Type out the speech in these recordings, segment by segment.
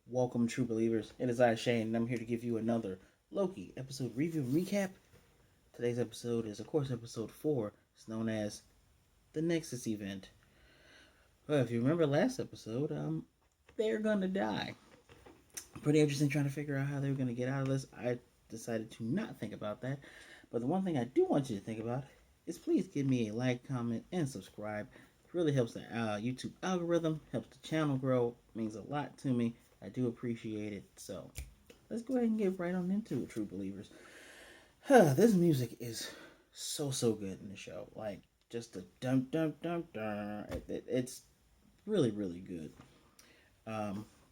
Welcome, true believers. It is I, Shane, and I'm here to give you another Loki episode review and recap. Today's episode is, of course, episode 4. It's known as the Nexus event. Well, if you remember last episode, they're gonna die. Pretty interesting trying to figure out how they were gonna get out of this. I decided to not think about that. But the one thing I do want you to think about is please give me a like, comment, and subscribe. It really helps the YouTube algorithm, helps the channel grow, it means a lot to me. I do appreciate it. So let's go ahead and get right on into it, true believers. This music is so good in the show. Like just the dum dum dum dum. It's really good.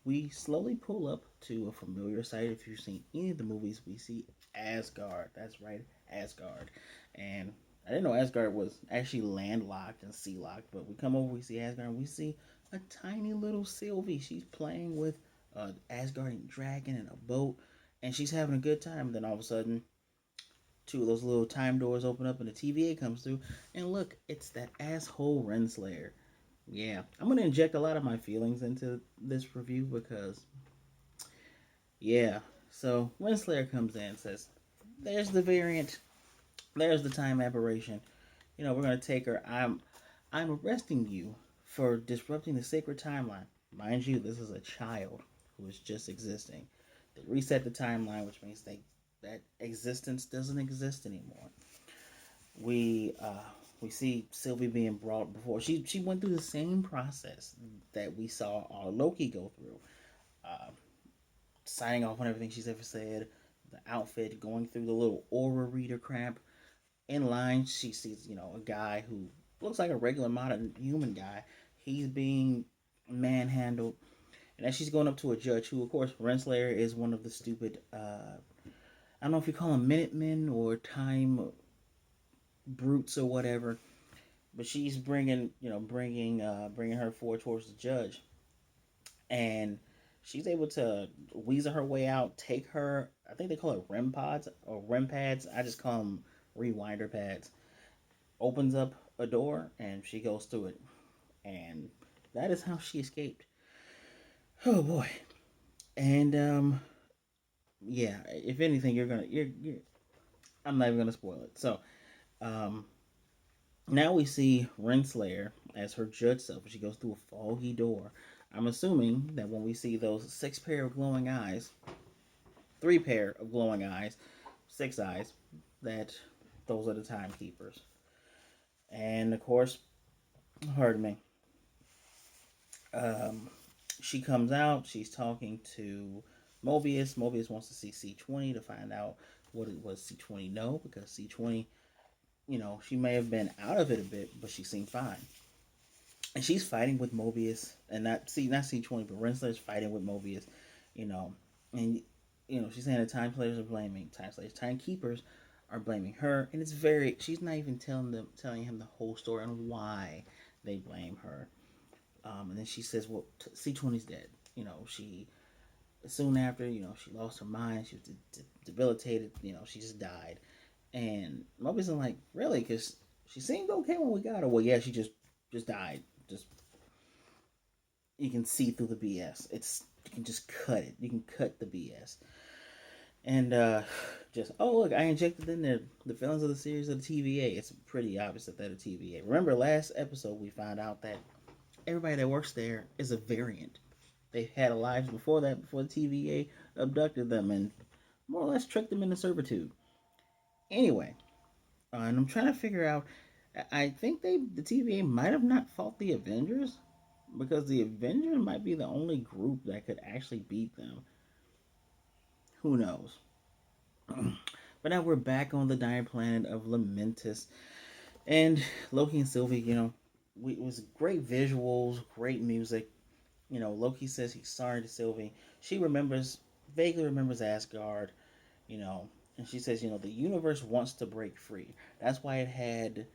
We slowly pull up to a familiar site. If you've seen any of the movies, we see Asgard. That's right, Asgard. And I didn't know Asgard was actually landlocked and sea locked, but we come over, we see Asgard, and we see a tiny little Sylvie. She's playing with an Asgardian dragon in a boat, and she's having a good time. Then all of a sudden, two of those little time doors open up, and the TVA comes through, and look, it's that asshole Renslayer. Yeah, I'm gonna inject a lot of my feelings into this review because, yeah. So Renslayer comes in and says, "There's the variant. There's the time aberration. We're gonna take her. I'm arresting you for disrupting the sacred timeline. Mind you, this is a child who is just existing. They reset the timeline, which means that existence doesn't exist anymore. We we see Sylvie being brought before. She went through the same process that we saw our Loki go through. Uh, Signing off on everything she's ever said, the outfit, going through the little aura reader crap. In line, she sees, a guy who looks like a regular modern human guy. He's being manhandled. And as she's going up to a judge, who, of course, Renslayer is one of the stupid, I don't know if you call them Minutemen or time brutes or whatever, but she's bringing her forward towards the judge, and she's able to weasel her way out. Take her, I think they call it REM pods or REM pads. I just call them rewinder pads. Opens up a door and she goes through it, and that is how she escaped. Oh boy! And yeah. If anything, you're. I'm not even gonna spoil it. So, um, now we see Renslayer as her judge self. She goes through a foggy door. I'm assuming that when we see those six pair of glowing eyes, three pair of glowing eyes, six eyes, that those are the timekeepers. And of course, pardon me. Um, she comes out. She's talking to Mobius. Mobius wants to see C20 to find out what it was C20 know, because C20, she may have been out of it a bit, but she seemed fine. And she's fighting with Mobius, and not C20, but Renslayer's fighting with Mobius, you know, and she's saying the time slayers are blaming time slayers, timekeepers are blaming her, and she's not even telling him the whole story on why they blame her. And then she says, "Well, C20's dead." She soon after, she lost her mind. She was debilitated. She just died. And Mobius is like, "Really?" Because she seemed okay when we got her. Well, yeah, she just died. Just you can see through the BS. You can just cut it. You can cut the BS. And just look, I injected in there the villains of the series of the TVA. It's pretty obvious that they're the TVA. Remember last episode we found out that everybody that works there is a variant. They had lives before that, before the TVA abducted them and more or less tricked them into servitude. Anyway, and I'm trying to figure out. I think the TVA might have not fought the Avengers, because the Avengers might be the only group that could actually beat them. Who knows? But now we're back on the dying planet of Lamentus, and Loki and Sylvie. It was great visuals, great music. Loki says he's sorry to Sylvie. She vaguely remembers Asgard. You know, and she says, the universe wants to break free. That's why it had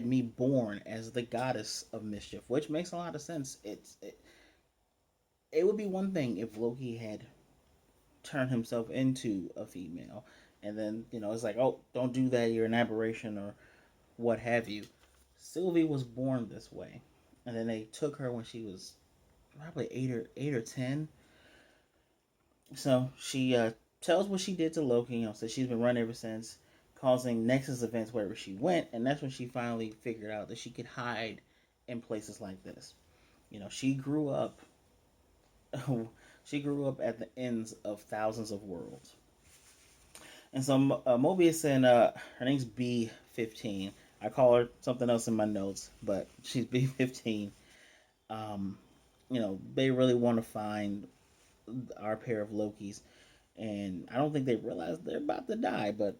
me born as the goddess of mischief, which makes a lot of sense. It would be one thing if Loki had turned himself into a female, and then it's like, oh, don't do that, you're an aberration or what have you. Sylvie was born this way, and then they took her when she was probably eight or 10. So she tells what she did to Loki. So she's been running ever since, causing Nexus events wherever she went, and that's when she finally figured out that she could hide in places like this. She grew up. She grew up at the ends of thousands of worlds. And so Mobius and her name's B-15. I call her something else in my notes, but she's B-15. Um, they really want to find our pair of Lokis, and I don't think they realize they're about to die, but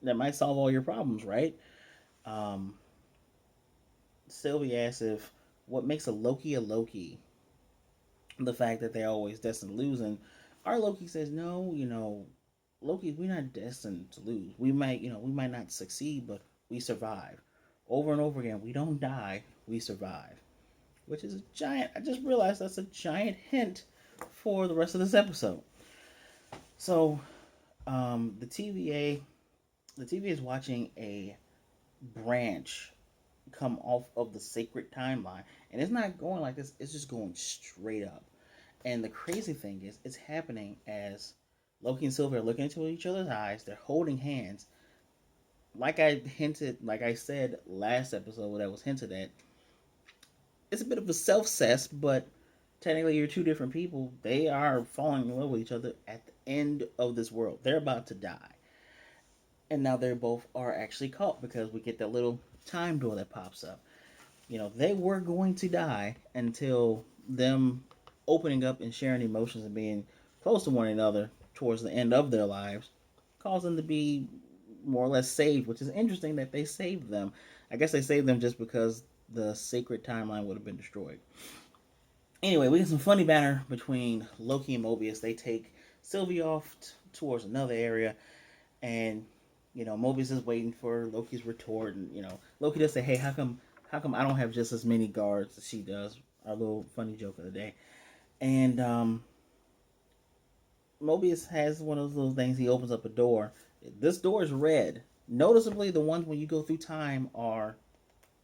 that might solve all your problems, right? Um, Sylvie asks if what makes a Loki, the fact that they're always destined to lose, and our Loki says, no, Loki, we're not destined to lose. We might not succeed, but we survive. Over and over again, we don't die, we survive. Which is a giant, I just realized that's a giant hint for the rest of this episode. So, the TVA is watching a branch come off of the sacred timeline, and it's not going like this, it's just going straight up. And the crazy thing is, it's happening as Loki and Sylvie are looking into each other's eyes. They're holding hands. Like I said last episode, that was hinted at. It's a bit of a self-cess, but technically you're two different people. They are falling in love with each other at the end of this world. They're about to die. And now they both are actually caught because we get that little time door that pops up. They were going to die until them opening up and sharing emotions and being close to one another towards the end of their lives caused them to be more or less saved, which is interesting that they saved them. I guess they saved them just because the sacred timeline would have been destroyed. Anyway, we get some funny banter between Loki and Mobius. They take Sylvie off towards another area, and Mobius is waiting for Loki's retort, and Loki does say, "Hey, how come I don't have just as many guards as she does?" Our little funny joke of the day. And Mobius has one of those little things. He opens up a door. This door is red. Noticeably, the ones when you go through time are,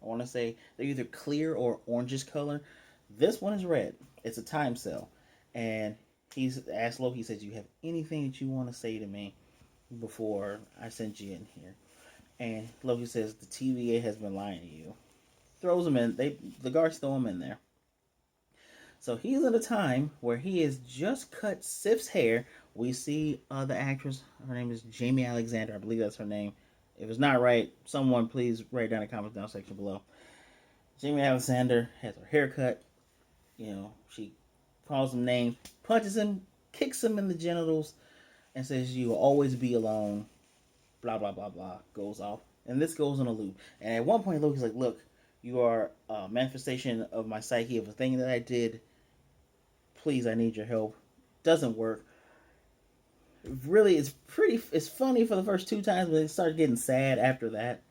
I want to say, they're either clear or orangish color. This one is red. It's a time cell. And he's asked Loki, he says, "You have anything that you want to say to me before I send you in here?" And Loki says, "The TVA has been lying to you." Throws him in. The guards throw him in there. So he's at a time where he has just cut Sif's hair. We see the actress. Her name is Jamie Alexander. I believe that's her name. If it's not right, someone please write down in the comments down section below. Jamie Alexander has her hair cut. She calls him names, punches him, kicks him in the genitals, and says, "You will always be alone." Blah, blah, blah, blah. Goes off. And this goes on a loop. And at one point, Loki's like, "Look, you are a manifestation of my psyche, of a thing that I did. Please, I need your help." Doesn't work. Really, it's funny for the first two times, but it starts getting sad after that.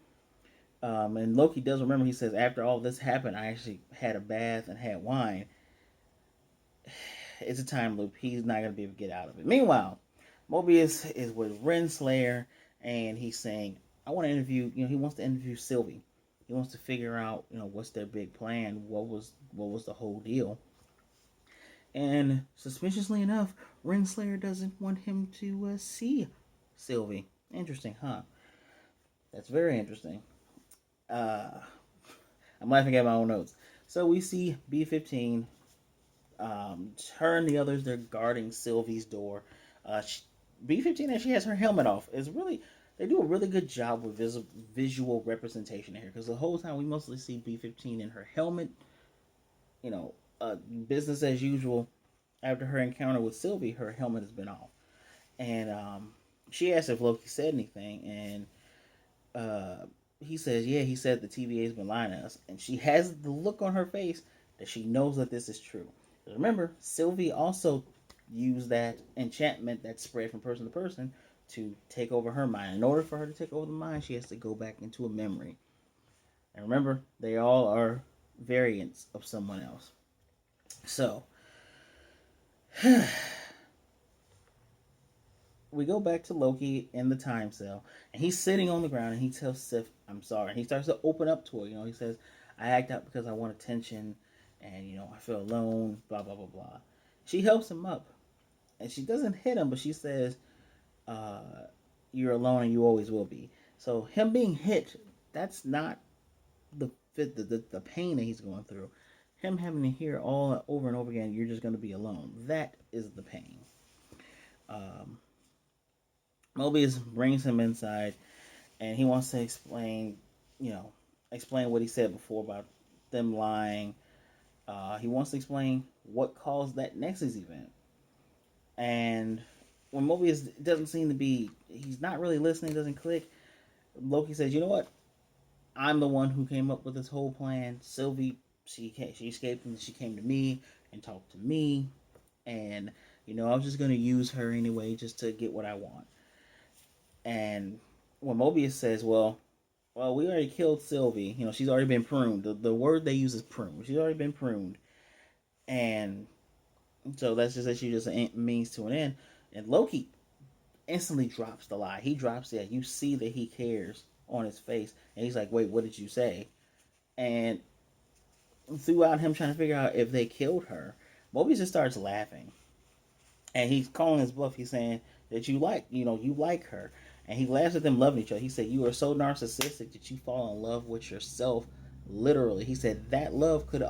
And Loki does remember, he says, "After all this happened, I actually had a bath and had wine." It's a time loop. He's not going to be able to get out of it. Meanwhile, Mobius is with Renslayer, and he's saying, "I want to interview," he wants to interview Sylvie. He wants to figure out, what's their big plan. What was the whole deal? And suspiciously enough, Renslayer doesn't want him to see Sylvie. Interesting, huh? That's very interesting. I'm laughing at my own notes. So we see B-15. Her and the others, they're guarding Sylvie's door. B-15 actually has her helmet off. They do a really good job with visual representation here, because the whole time we mostly see B-15 in her helmet. Business as usual. After her encounter with Sylvie, her helmet has been off. And she asked if Loki said anything, and he says, "Yeah, he said the TVA has been lying to us." And she has the look on her face that she knows that this is true. Remember, Sylvie also used that enchantment that spread from person to person to take over her mind. In order for her to take over the mind, she has to go back into a memory. And remember, they all are variants of someone else. So, we go back to Loki in the time cell, and he's sitting on the ground, and he tells Sif, "I'm sorry." And he starts to open up to her. He says, "I act out because I want attention, and I feel alone. Blah blah blah blah. She helps him up, and she doesn't hit him, but she says, uh, "You're alone, and you always will be." So him being hit, that's not the pain that he's going through. Him having to hear all over and over again, "You're just going to be alone." That is the pain. Um, Mobius brings him inside, and he wants to you know, explain what he said before about them lying. He wants to explain what caused that Nexus event. And when Mobius doesn't seem to be, he's not really listening, doesn't click, Loki says, "You know what? I'm the one who came up with this whole plan. Sylvie, she escaped and she came to me and talked to me. And, I was just going to use her anyway just to get what I want." And when Mobius says, well, we already killed Sylvie. She's already been pruned. The word they use is pruned. She's already been pruned. And so that's just that she just a means to an end. And Loki instantly drops the lie. He drops it. You see that he cares on his face. And he's like, "Wait, what did you say?" And throughout him trying to figure out if they killed her, Mobius just starts laughing. And he's calling his bluff. He's saying that you like her. And he laughs at them loving each other. He said, "You are so narcissistic that you fall in love with yourself." Literally. He said that love could,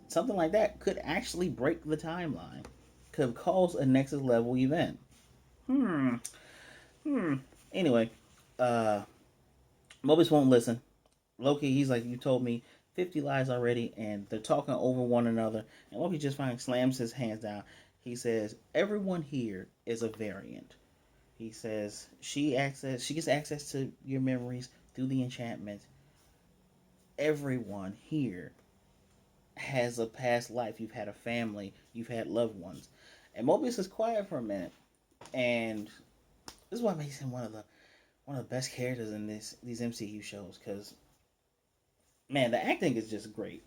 something like that, could actually break the timeline. Could cause a Nexus level event. Hmm. Hmm. Anyway, uh, Mobius won't listen. Loki, he's like, "You told me 50 lies already," and they're talking over one another. And Loki just finally slams his hands down. He says, "Everyone here is a variant." He says, she gets access to your memories through the enchantment. Everyone here has a past life. You've had a family. You've had loved ones. And Mobius is quiet for a minute. And this is what makes him one of the best characters in these MCU shows. Because, man, the acting is just great.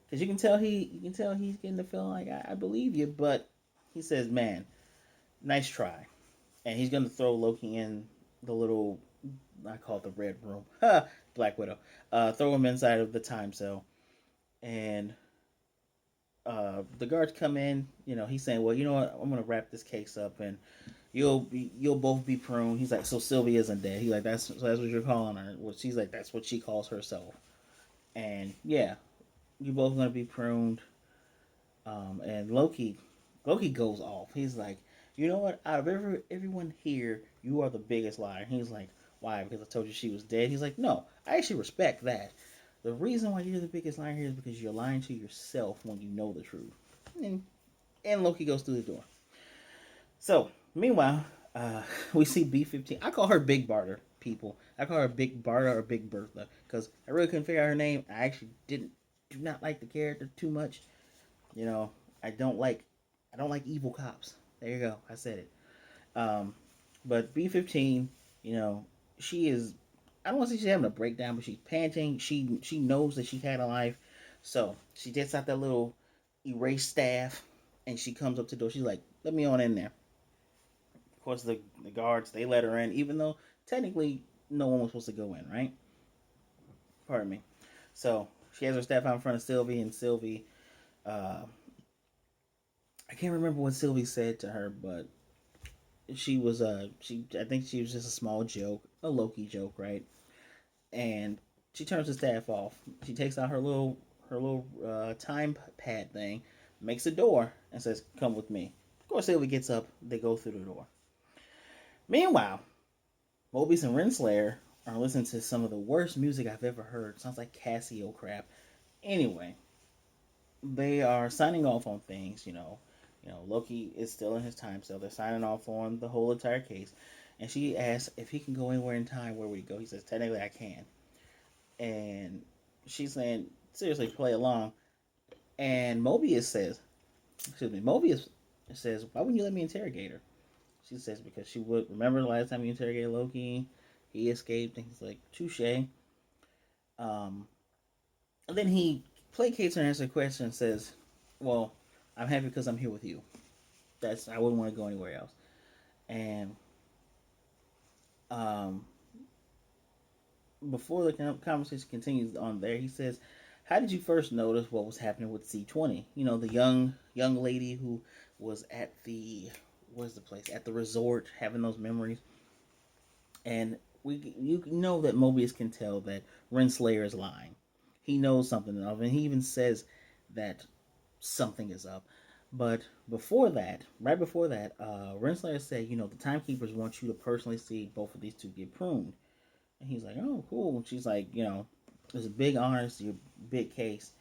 Because you can tell he's getting the feeling like, I believe you, but he says, "Man, nice try." And he's gonna throw Loki in the little, I call it the red room, Black Widow. Throw him inside of the time cell, and the guards come in. He's saying, "Well, you know what? I'm gonna wrap this case up, and you'll both be pruned." He's like, "So Sylvie isn't dead?" He's like, "That's what you're calling her." Well, she's like, "That's what she calls herself." And yeah, you both gonna be pruned. And Loki goes off. He's like, "You know what? Out of everyone here, you are the biggest liar." He's like, "Why? Because I told you she was dead?" He's like, "No, I actually respect that. The reason why you're the biggest liar here is because you're lying to yourself when you know the truth." And, and Loki goes through the door. So, meanwhile, we see B-15. I call her Big Barter, people. I call her Big Barter or Big Bertha because I really couldn't figure out her name. I actually do not like the character too much. You know, I don't like I don't like evil cops. There you go. I said it. Um, but B-15, you know, she is. I don't want to say she's having a breakdown, but she's panting. She knows that she had a life, so she gets out that little erase staff, and she comes up to the door. She's like, "Let me on in there." Of course, the guards, they let her in, even though technically no one was supposed to go in, right? Pardon me. So she has her staff out in front of Sylvie, and Sylvie, uh, I can't remember what Sylvie said to her, but she I think she was just a small joke, a Loki joke, right? And she turns the staff off. She takes out her little time pad thing, makes a door, and says, "Come with me." Of course, Sylvie gets up. They go through the door. Meanwhile, Mobius and Renslayer are listening to some of the worst music I've ever heard. Sounds like Casio crap. Anyway, they are signing off on things. Loki is still in his time cell. They're signing off on the whole entire case. And she asks if he can go anywhere in time. Where would he go? He says, "Technically, I can." And she's saying, "Seriously, play along." And Mobius says, "Why wouldn't you let me interrogate her?" She says, "Because she would. Remember the last time you interrogated Loki? He escaped." And he's like, "Touche." Um, and then he placates her and answers a question and says, "Well, I'm happy because I'm here with you. I wouldn't want to go anywhere else." And um, before the conversation continues on there, he says, how did you first notice what was happening with C20? You know, the young lady who was at the what's the place at the resort having those memories, and you know that Mobius can tell that Renslayer is lying. He knows something is up, and he even says that something is up. But before that, right before that, Renslayer said, you know, the timekeepers want you to personally see both of these two get pruned. And he's like, oh, cool. And she's like, you know, there's a big honor, it's a big case.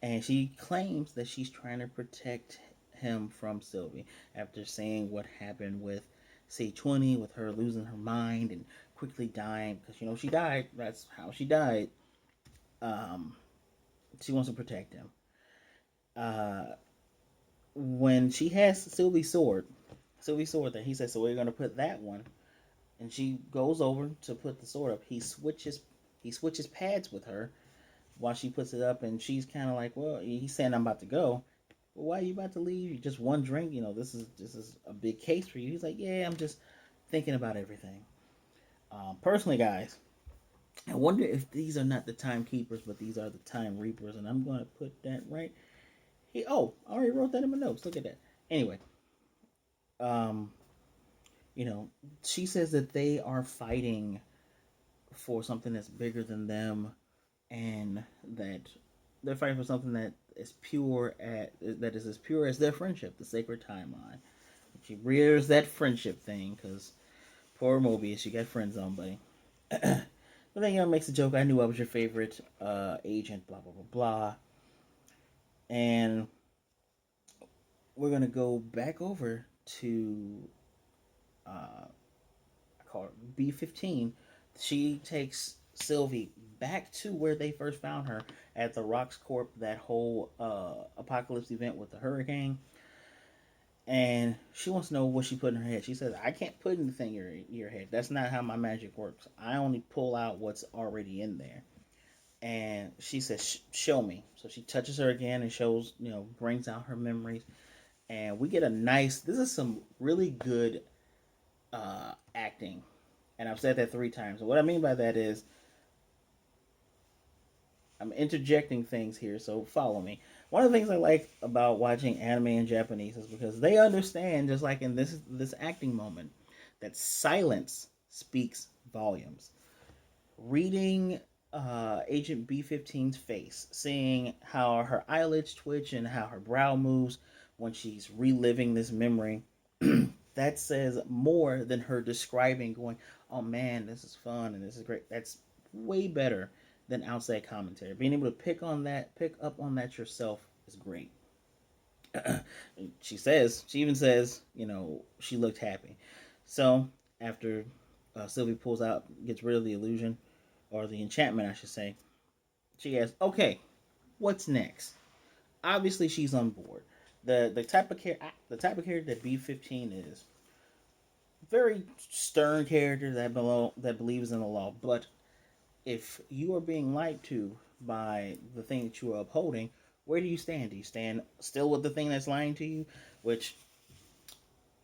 And she claims that she's trying to protect him from Sylvie after seeing what happened with C20, with her losing her mind and quickly dying because, you know, she died. That's how she died. Um, she wants to protect him. Uh, when she has Sylvie's sword that he says, so we're going to put that one, and she goes over to put the sword up. He switches pads with her while she puts it up, and she's kind of like, well, he's saying I'm about to go. Well, why are you about to leave? Just one drink, you know. This is a big case for you. He's like, yeah, I'm just thinking about everything. Personally, guys, I wonder if these are not the timekeepers, but these are the time reapers, and I'm going to put that right. I already wrote that in my notes. Look at that. Anyway, um, you know, she says that they are fighting for something that's bigger than them, and that they're fighting for something that is as pure as their friendship, the sacred timeline. She rears that friendship thing because poor Mobius, you got friends on, buddy. But then, you know, makes a joke. I knew I was your favorite agent. Blah blah blah blah. And we're gonna go back over to I call her B15. She takes Sylvie back to where they first found her at the Rocks Corp, that whole apocalypse event with the hurricane. And she wants to know what she put in her head. She says, I can't put anything in your head. That's not how my magic works. I only pull out what's already in there. And she says, show me. So she touches her again and shows, you know, brings out her memories. And we get this is some really good acting. And I've said that 3 times. And what I mean by that is, I'm interjecting things here, so follow me. One of the things I like about watching anime in Japanese is because they understand, just like in this acting moment, that silence speaks volumes. Reading Agent B15's face, seeing how her eyelids twitch and how her brow moves when she's reliving this memory, that says more than her describing, going, "Oh man, this is fun and this is great." That's way better than outside commentary. Being able to pick up on that yourself is great. She even says, you know, she looked happy. So after Sylvie gets rid of the illusion, or the enchantment, I should say, she asks, "Okay, what's next?" Obviously, she's on board. The type of character that B15 is, very stern character that believes in the law. But if you are being lied to by the thing that you are upholding, where do you stand? Do you stand still with the thing that's lying to you? Which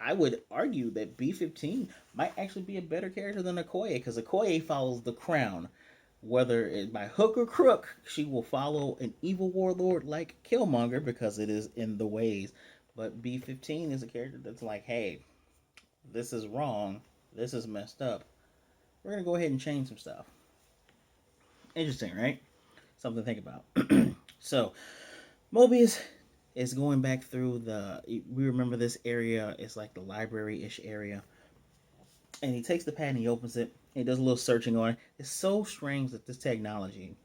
I would argue that B15 might actually be a better character than Okoye, because Okoye follows the crown. Whether it by hook or crook, she will follow an evil warlord like Killmonger because it is in the ways. But B15 is a character that's like, hey, this is wrong. This is messed up. We're going to go ahead and change some stuff. Interesting, right? Something to think about. So, Mobius is going back through we remember this area is like the library-ish area. And he takes the pad and he opens it. And he does a little searching on it. It's so strange that this technology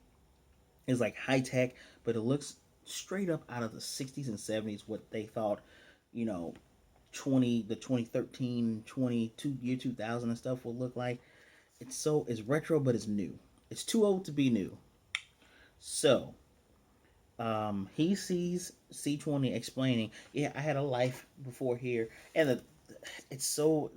is like high tech, but it looks straight up out of the 60s and 70s, what they thought, you know, 2013, year 2000 and stuff will look like. It's retro, but it's new. It's too old to be new. So, he sees C20 explaining, yeah, I had a life before here. And it's so,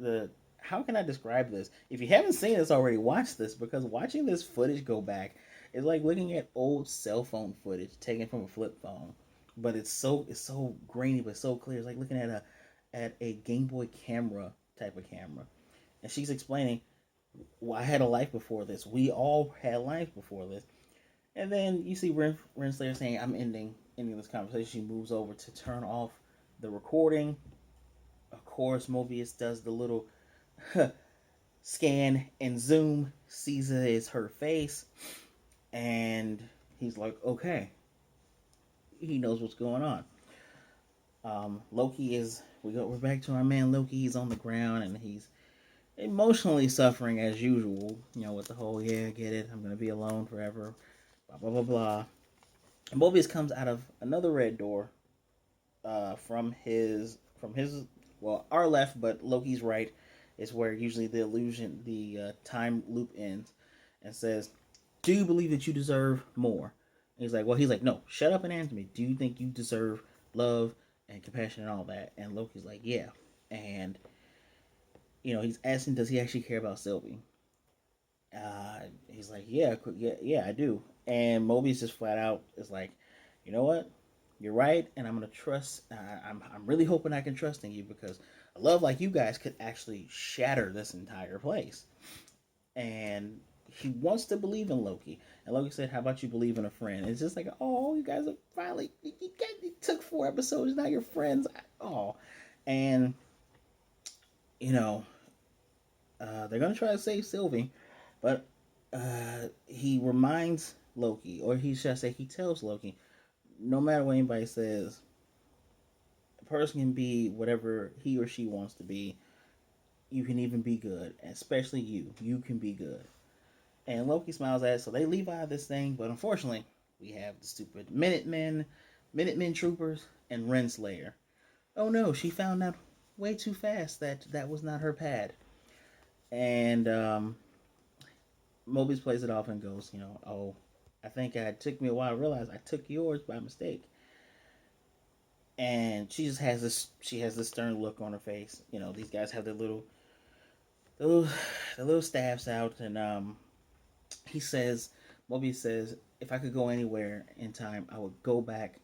how can I describe this? If you haven't seen this already, watch this, because watching this footage go back is like looking at old cell phone footage taken from a flip phone. But it's so grainy, but so clear. It's like looking at a Game Boy camera type of camera. And she's explaining, well, I had a life before this. We all had lives before this. And then you see Renslayer saying, "I'm ending this conversation." She moves over to turn off the recording. Of course, Mobius does the little scan and zoom, sees it as her face, and he's like, "Okay." He knows what's going on. Loki is we're back to our man Loki. He's on the ground and he's emotionally suffering as usual. With the whole "yeah, I get it. I'm gonna be alone forever." Blah blah blah blah. Mobius comes out of another red door, from his our left, but Loki's right is where usually the time loop ends, and says, "Do you believe that you deserve more?" And he's like, "No, shut up and answer me. Do you think you deserve love and compassion and all that?" And Loki's like, "Yeah." And he's asking, does he actually care about Sylvie? He's like, "Yeah, yeah, I do." And Mobius just flat out is like, "You know what? You're right, and I'm gonna trust. I'm really hoping I can trust in you because a love like you guys could actually shatter this entire place." And he wants to believe in Loki. And Loki said, "How about you believe in a friend?" And it's just like, "Oh, you guys are finally. You took 4 episodes. Now you're friends." Oh, and you know, they're gonna try to save Sylvie, but he reminds Loki, or he should say, he tells Loki, no matter what anybody says, a person can be whatever he or she wants to be. You can even be good, especially you. You can be good. And Loki smiles at it, so they leave out of this thing. But unfortunately, we have the stupid Minutemen troopers, and Renslayer. Oh no, she found out way too fast that that was not her pad. And Mobius plays it off and goes, "Oh, I think it took me a while to realize I took yours by mistake." And she has this stern look on her face. These guys have the little, the little staffs out, and he says, Mobius says, "If I could go anywhere in time, I would go back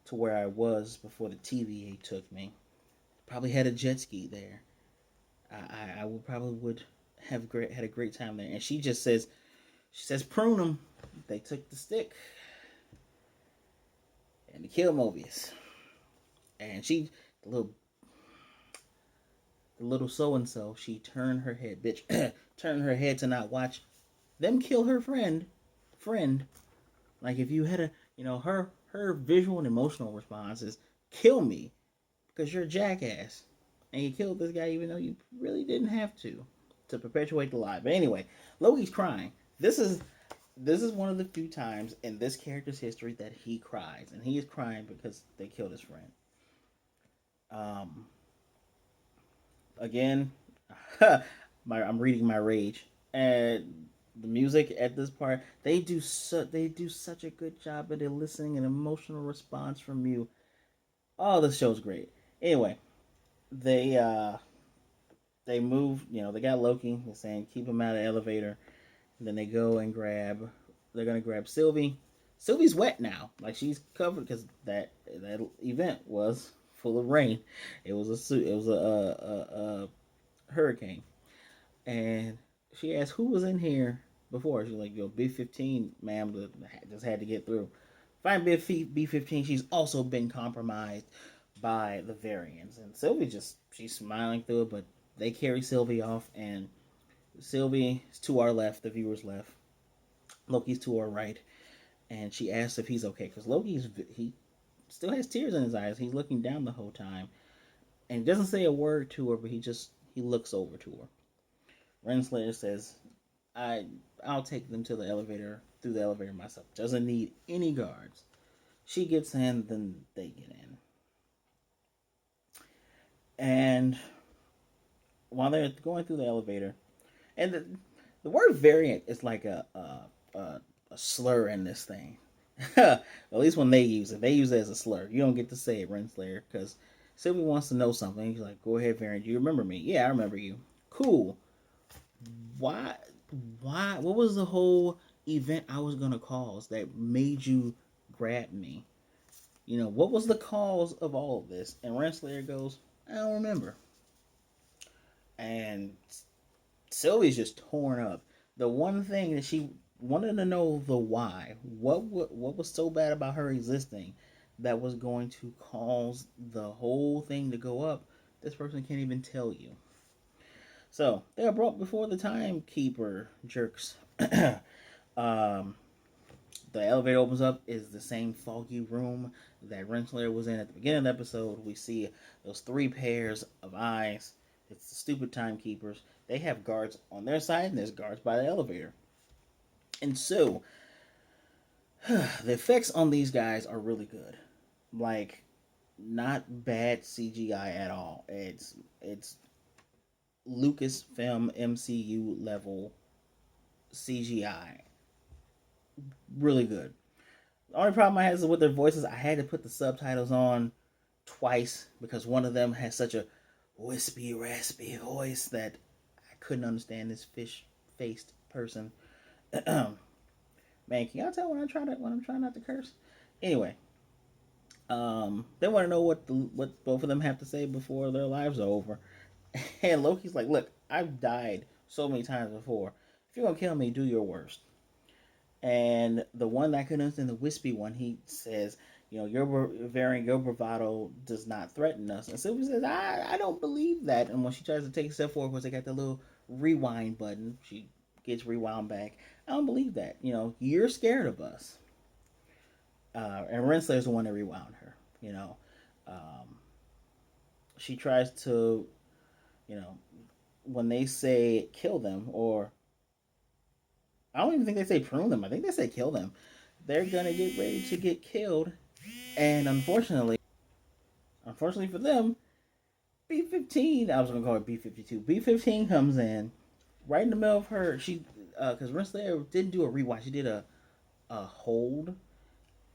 to where I was before the TVA took me. Probably had a jet ski there. I would probably would have had a great time there." And she says, "Prune them." They took the stick and they killed Mobius. And the little so and so, she turned her head, bitch, turned her head to not watch them kill her friend. Like, if you had her visual and emotional response is, "Kill me because you're a jackass," and you killed this guy even though you really didn't have to perpetuate the lie. But anyway, Loki's crying. This is one of the few times in this character's history that he cries, and he is crying because they killed his friend. Um, Again, I'm reading my rage, and the music at this part, they do such a good job at eliciting an emotional response from you. Oh, this show's great. Anyway, they they move. They got Loki. They're saying keep him out of the elevator. And then they go and grab. They're gonna grab Sylvie. Sylvie's wet now. Like, she's covered because that event was full of rain. It was a hurricane, and she asked who was in here before. She's like, "Yo, B-15, ma'am, just had to get through." Find B-15. She's also been compromised by the variants, and Sylvie she's smiling through it. But they carry Sylvie off, and Sylvie is to our left, the viewer's left. Loki's to our right, and she asks if he's okay because he still has tears in his eyes. He's looking down the whole time, and he doesn't say a word to her, but he looks over to her. Renslayer says, I'll take them to the elevator, through the elevator myself. Doesn't need any guards." She gets in, then they get in. And while they're going through the elevator, and the word variant is like a slur in this thing. At least when they use it as a slur. You don't get to say it, Renslayer, because Sylvie wants to know something. He's like, "Go ahead, variant. Do you remember me?" "Yeah, I remember you." "Cool. Why? Why? What was the whole event I was gonna cause that made you grab me? What was the cause of all of this?" And Renslayer goes, "I don't remember." And Sylvie's just torn up. The one thing that she wanted to know the why. What was so bad about her existing that was going to cause the whole thing to go up? This person can't even tell you. So they are brought before the timekeeper jerks. um, the elevator opens up, is the same foggy room that Renslayer was in at the beginning of the episode. We see those three pairs of eyes. It's the stupid timekeepers. They have guards on their side, and there's guards by the elevator. And so, the effects on these guys are really good. Like, not bad CGI at all. It's Lucasfilm MCU level CGI. Really good. The only problem I had is with their voices. I had to put the subtitles on twice because one of them has such a wispy, raspy voice that I couldn't understand this fish-faced person. Man, can y'all tell when I'm trying not to curse? Anyway, they want to know what both of them have to say before their lives are over. And Loki's like, "Look, I've died so many times before. If you're gonna kill me, do your worst." And the one that couldn't understand, the wispy one, he says, your bravado does not threaten us. And Sylvie says, I don't believe that. And when she tries to take a step forward, because they got the little rewind button, she gets rewound back. I don't believe that. You're scared of us. And Renslayer's the one that rewound her. Um, she tries to, when they say kill them, or I don't even think they say prune them. I think they say kill them. They're gonna get ready to get killed, and unfortunately for them, B-15. I was gonna call it B-52. B-15 comes in right in the middle of her. She, because Renslayer didn't do a rewind. She did a hold,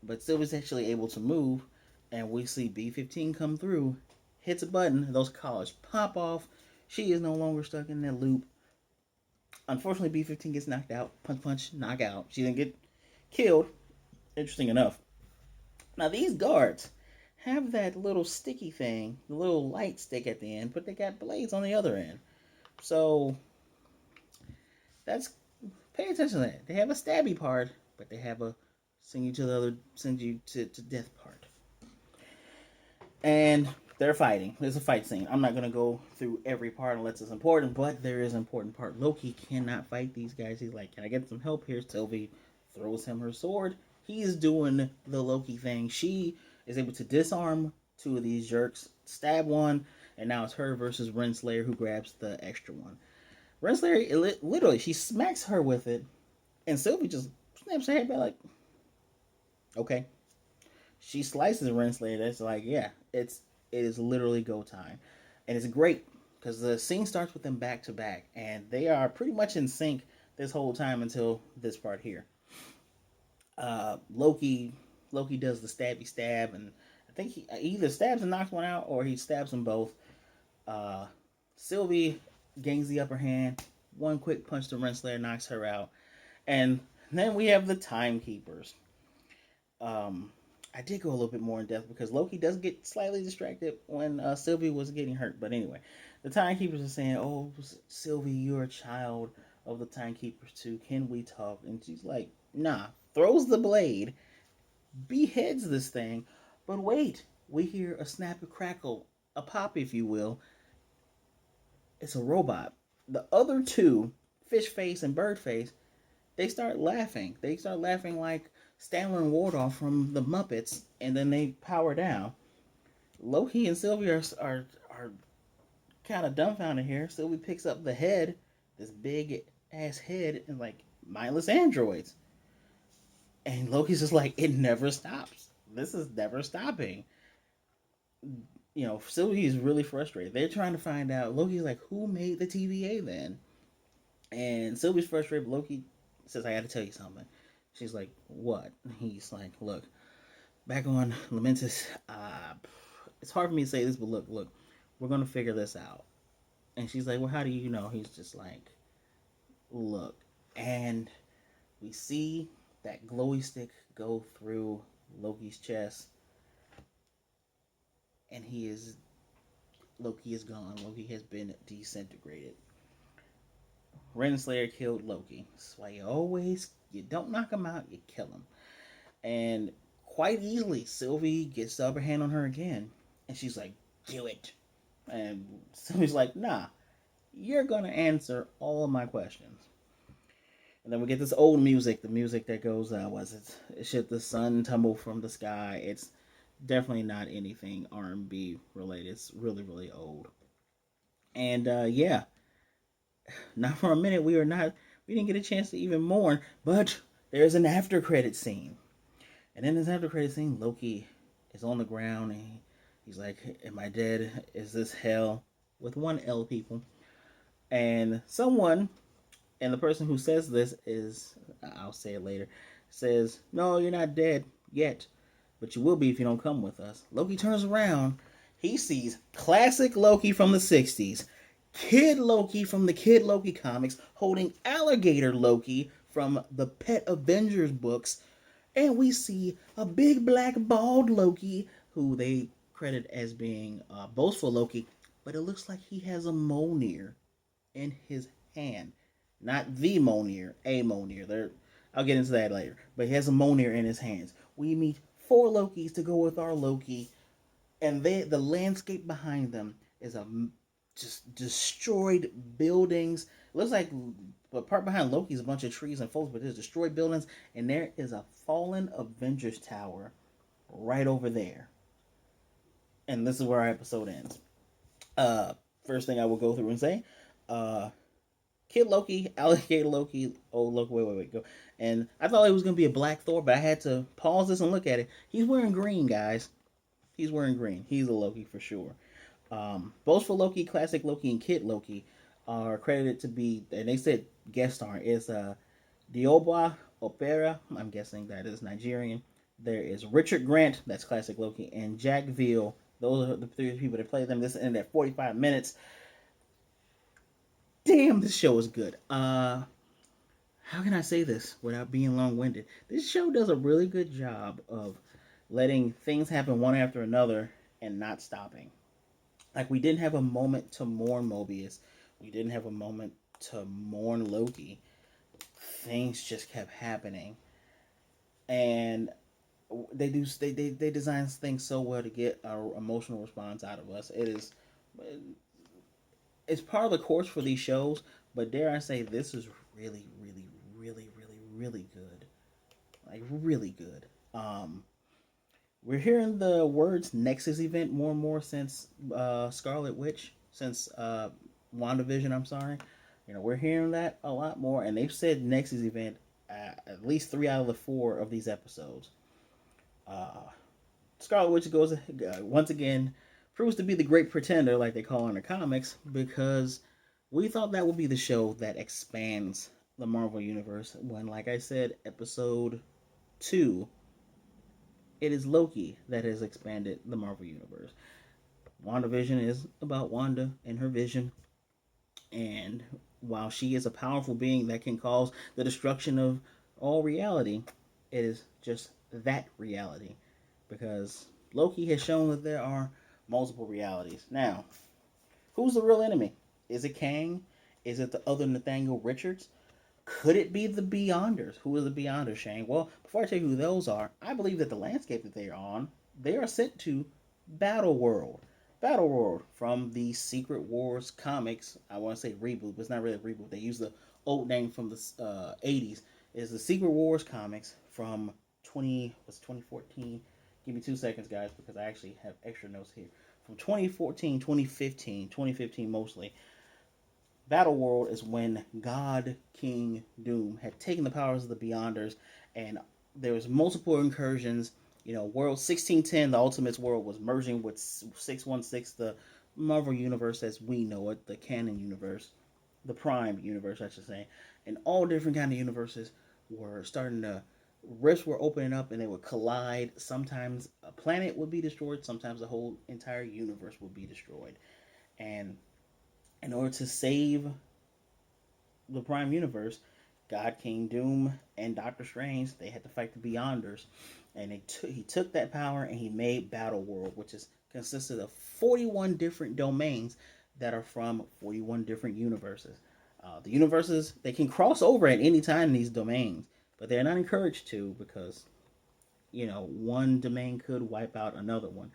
but still was actually able to move. And we see B-15 come through, hits a button. Those collars pop off. She is no longer stuck in that loop. Unfortunately, B-15 gets knocked out. Punch, punch, knock out. She didn't get killed. Interesting enough. Now, these guards have that little sticky thing, the little light stick at the end, but they got blades on the other end. So, that's, pay attention to that. They have a stabby part, but they have a send you to death part. And they're fighting. There's a fight scene. I'm not going to go through every part unless it's important, but there is an important part. Loki cannot fight these guys. He's like, can I get some help here? Sylvie throws him her sword. He's doing the Loki thing. She is able to disarm two of these jerks, stab one, and now it's her versus Renslayer, who grabs the extra one. Renslayer, literally, she smacks her with it, and Sylvie just snaps her head back like, okay. She slices Renslayer. That's like, yeah, it is literally go time, and it's great because the scene starts with them back to back, and they are pretty much in sync this whole time until this part here. Loki does the stabby stab, and I think he either stabs and knocks one out, or he stabs them both. Sylvie gains the upper hand. One quick punch to Renslayer knocks her out, and then we have the timekeepers. I did go a little bit more in depth because Loki does get slightly distracted when Sylvie was getting hurt. But anyway, the timekeepers are saying, "Oh, Sylvie, you're a child of the timekeepers too. Can we talk?" And she's like, "Nah." Throws the blade, beheads this thing. But wait, we hear a snap, a crackle, a pop, if you will. It's a robot. The other two, Fish Face and Bird Face, they start laughing. They start laughing like Stanley and Waldorf from the Muppets, and then they power down. Loki and Sylvie are kind of dumbfounded here. Sylvie picks up the head, this big ass head, and like mindless androids. And Loki's just like, it never stops. This is never stopping. Sylvie is really frustrated. They're trying to find out. Loki's like, who made the TVA then? And Sylvie's frustrated, but Loki says, I gotta tell you something. She's like, what? And he's like, look, back on Lamentus, it's hard for me to say this, but look, we're gonna figure this out. And she's like, well, how do you know? He's just like, look. And we see that glowy stick go through Loki's chest, and Loki is gone. Loki has been disintegrated. Renslayer killed Loki. That's why you don't knock him out, you kill him. And quite easily, Sylvie gets the upper hand on her again. And she's like, do it. And Sylvie's like, nah, you're going to answer all of my questions. And then we get this old music, the music that goes, it should the sun tumble from the sky. It's definitely not anything R&B related. It's really, really old. And yeah, not for a minute we didn't get a chance to even mourn, but there's an after credit scene. And in this after credit scene, Loki is on the ground and he's like, am I dead? Is this hell? With one L, people. And and the person who says this is, I'll say it later, says, no, you're not dead yet, but you will be if you don't come with us. Loki turns around. He sees classic Loki from the 60s, Kid Loki from the Kid Loki comics, holding Alligator Loki from the Pet Avengers books, and we see a big black bald Loki, who they credit as being boastful Loki, but it looks like he has a Mjolnir in his hand. Not the Mjolnir, a Mjolnir. I'll get into that later. But he has a Mjolnir in his hands. We meet 4 Lokis to go with our Loki, and the landscape behind them is just destroyed buildings. It looks like the part behind Loki is a bunch of trees and folks, but there's destroyed buildings, and there is a fallen Avengers Tower right over there. And this is where our episode ends. First thing I will go through and say, Kid Loki, Alligator Loki, old Loki, wait, go. And I thought it was going to be a Black Thor, but I had to pause this and look at it. He's wearing green, guys. He's wearing green. He's a Loki for sure. Boastful Loki, Classic Loki, and Kid Loki are credited to be, and they said guest star, is Dioba Opera, I'm guessing that is Nigerian. There is Richard Grant, that's Classic Loki, and Jack Veal. Those are the 3 people that play them. This ended at 45 minutes. Damn, this show is good. How can I say this without being long-winded? This show does a really good job of letting things happen one after another and not stopping. Like, we didn't have a moment to mourn Mobius. We didn't have a moment to mourn Loki. Things just kept happening. And they design things so well to get our emotional response out of us. It's part of the course for these shows, but dare I say, this is really, really, really, really, really good. Like, really good. We're hearing the words Nexus event more and more since Scarlet Witch, since WandaVision, I'm sorry. We're hearing that a lot more, and they've said Nexus event at least 3 out of the 4 of these episodes. Scarlet Witch goes once again, proves to be the great pretender, like they call in the comics, because we thought that would be the show that expands the Marvel Universe. When, like I said, episode 2, it is Loki that has expanded the Marvel Universe. WandaVision is about Wanda and her vision, and while she is a powerful being that can cause the destruction of all reality, it is just that reality, because Loki has shown that there are multiple realities. Now, who's the real enemy? Is it Kang? Is it the other Nathaniel Richards? Could it be the Beyonders? Who are the Beyonders, Shane? Well, before I tell you who those are, I believe that the landscape that they are on, they are sent to Battle World. Battle World from the Secret Wars comics. I want to say reboot, but it's not really a reboot. They use the old name from the 80s. It's the Secret Wars comics from 2014. Give me 2 seconds, guys, because I actually have extra notes here. From 2014, 2015 mostly. Battle World is when God King Doom had taken the powers of the Beyonders, and there was multiple incursions. World 1610, the Ultimates world, was merging with 616, the Marvel Universe as we know it, the canon universe, the Prime Universe, I should say. And all different kind of universes were starting to, rifts were opening up and they would collide. Sometimes a planet would be destroyed, sometimes the whole entire universe would be destroyed. And in order to save the Prime Universe, God King Doom and Doctor Strange, they had to fight the Beyonders. And he took that power and he made Battle World, which is consisted of 41 different domains that are from 41 different universes. The universes, they can cross over at any time in these domains, but they're not encouraged to because, one domain could wipe out another one.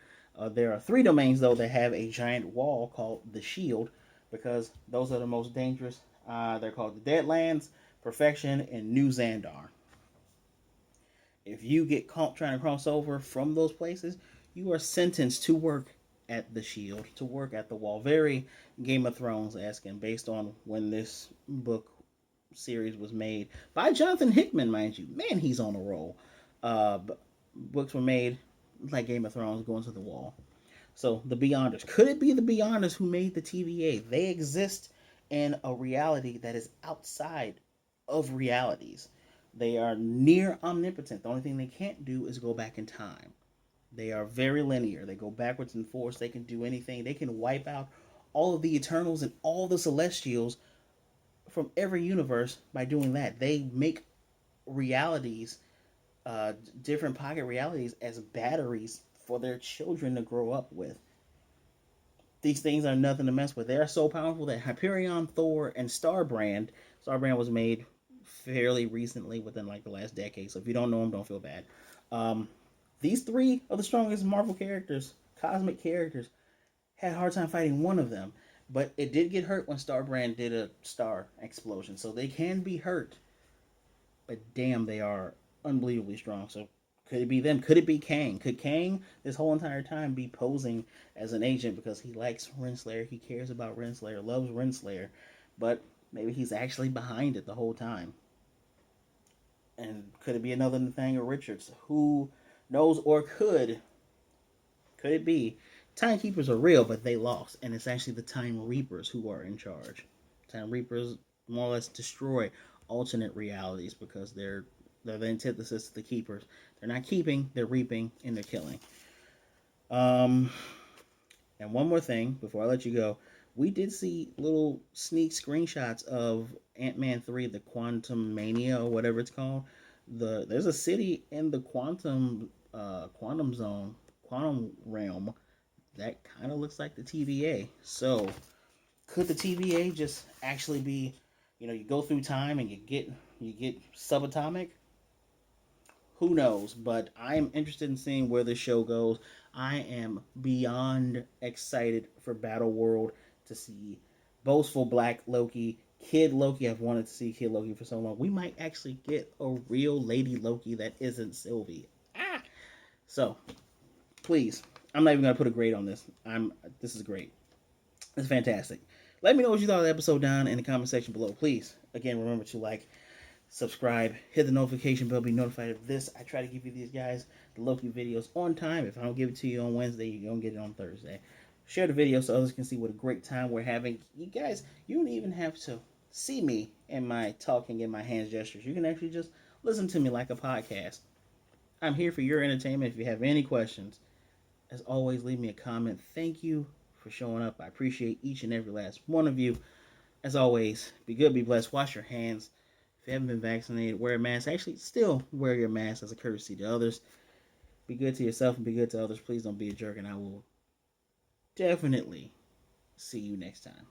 There are 3 domains, though, that have a giant wall called the Shield because those are the most dangerous. They're called the Deadlands, Perfection, and New Xandar. If you get caught trying to cross over from those places, you are sentenced to work at the Shield, to work at the wall. Very Game of Thrones asking, based on when this book series was made by Jonathan Hickman, mind you. Man, he's on a roll. Books were made like Game of Thrones, going to the wall. So the Beyonders. Could it be the Beyonders who made the TVA? They exist in a reality that is outside of realities. They are near omnipotent. The only thing they can't do is go back in time. They are very linear. They go backwards in force. They can do anything. They can wipe out all of the Eternals and all the Celestials from every universe by doing that. They make realities, different pocket realities, as batteries for their children to grow up with. These things are nothing to mess with. They are so powerful that Hyperion, Thor, and Starbrand was made fairly recently, within like the last decade. So if you don't know them, don't feel bad. These 3 are the strongest Marvel characters, cosmic characters. Had a hard time fighting one of them, but it did get hurt when Starbrand did a star explosion. So they can be hurt, but damn, they are unbelievably strong. So could it be them? Could it be Kang? Could Kang this whole entire time be posing as an agent because he likes Renslayer, he cares about Renslayer, loves Renslayer, but maybe he's actually behind it the whole time? And could it be another Nathaniel Richards? Who knows? Or could it be Timekeepers are real, but they lost, and it's actually the Time Reapers who are in charge? Time Reapers more or less destroy alternate realities because they're the antithesis to the Keepers. They're not keeping, they're reaping, and they're killing. And one more thing before I let you go. We did see little sneak screenshots of Ant-Man 3, the Quantum Mania, or whatever it's called. There's a city in the quantum zone, quantum realm, that kind of looks like the TVA. So, could the TVA just actually be, you go through time and you get subatomic? Who knows? But I am interested in seeing where this show goes. I am beyond excited for Battle World to see boastful Black Loki, Kid Loki. I've wanted to see Kid Loki for so long. We might actually get a real Lady Loki that isn't Sylvie. So, please, I'm not even gonna put a grade on this. This is great. It's fantastic. Let me know what you thought of the episode down in the comment section below. Please, again, remember to like, subscribe, hit the notification bell, be notified of this. I try to give you these guys the Loki videos on time. If I don't give it to you on Wednesday, you're going to get it on Thursday. Share the video so others can see what a great time we're having. You guys, you don't even have to see me in my talking and my hand gestures. You can actually just listen to me like a podcast. I'm here for your entertainment. If you have any questions, as always, leave me a comment. Thank you for showing up. I appreciate each and every last one of you. As always, be good, be blessed, wash your hands. If you haven't been vaccinated, wear a mask. Actually, still wear your mask as a courtesy to others. Be good to yourself and be good to others. Please don't be a jerk, and I will definitely see you next time.